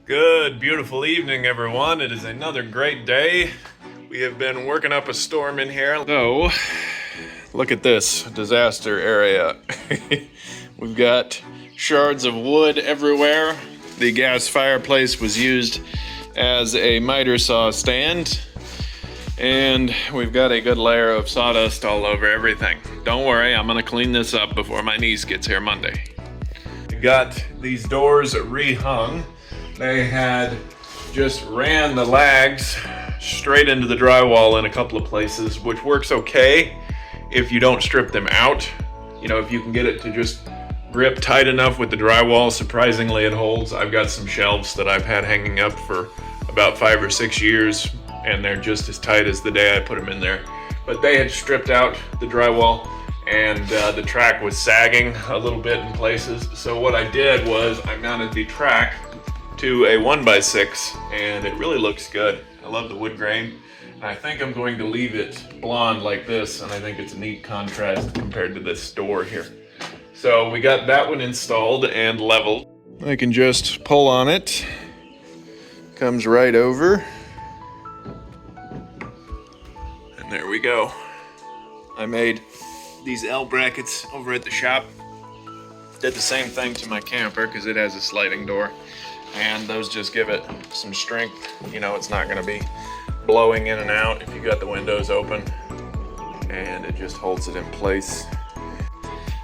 Good, beautiful evening, everyone. It is another great day. We have been working up a storm in here. So, look at this disaster area. We've got shards of wood everywhere. The gas fireplace was used as a miter saw stand. And we've got a good layer of sawdust all over everything. Don't worry, I'm gonna clean this up before my niece gets here Monday. We got these doors rehung. They had just ran the lags straight into the drywall in a couple of places, which works okay if you don't strip them out. You know, if you can get it to just grip tight enough with the drywall, surprisingly it holds. I've got some shelves that I've had hanging up for about 5 or 6 years, and they're just as tight as the day I put them in there. But they had stripped out the drywall, and the track was sagging a little bit in places. So what I did was I mounted the track to a 1x6, and it really looks good. I love the wood grain, and I think I'm going to leave it blonde like this, and I think it's a neat contrast compared to this door here. So we got that one installed and leveled. I can just pull on it. Comes right over. And there we go. I made these L brackets over at the shop. Did the same thing to my camper because it has a sliding door. And those just give it some strength. You know, it's not gonna be blowing in and out if you got the windows open. And it just holds it in place.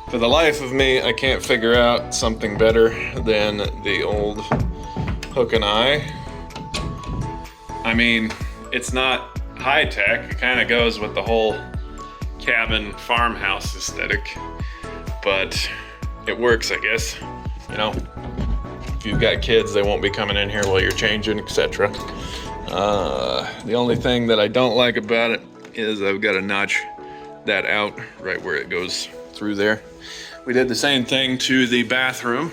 For the life of me, I can't figure out something better than the old hook and eye. I mean, it's not high tech. It kind of goes with the whole cabin farmhouse aesthetic, but it works, I guess. You know, if you've got kids, they won't be coming in here while you're changing, etc. The only thing that I don't like about it is I've got to notch that out right where it goes through there. We did the same thing to the bathroom.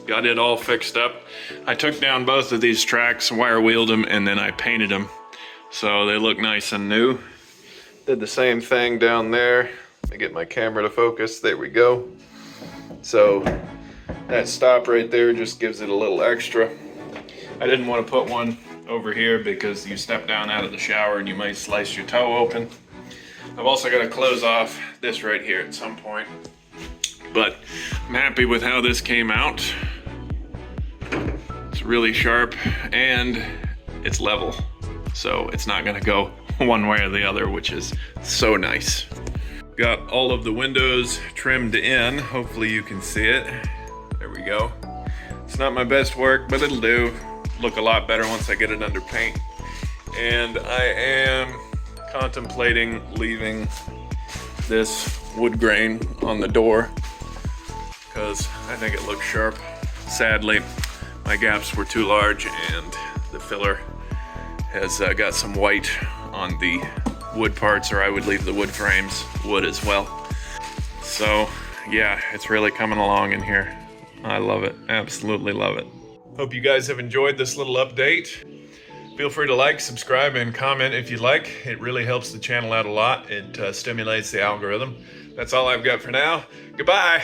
Got it all fixed up. I took down both of these tracks, wire wheeled them, and then I painted them so they look nice and new. Did the same thing down there. Let me get my camera to focus. There we go. So that stop right there just gives it a little extra. I didn't want to put one over here because you step down out of the shower and you might slice your toe open. I've also got to close off this right here at some point. But I'm happy with how this came out. It's really sharp and it's level. So it's not gonna go one way or the other, which is so nice. Got all of the windows trimmed in. Hopefully you can see it. There we go. It's not my best work, but it'll do. Look a lot better once I get it under paint. And I am contemplating leaving this wood grain on the door because I think it looks sharp. Sadly, my gaps were too large and the filler has got some white on the wood parts, or I would leave the wood frames wood as well. So yeah, it's really coming along in here. I love it, absolutely love it. Hope you guys have enjoyed this little update. Feel free to like, subscribe, and comment if you'd like. It really helps the channel out a lot. It stimulates the algorithm. That's all I've got for now. Goodbye.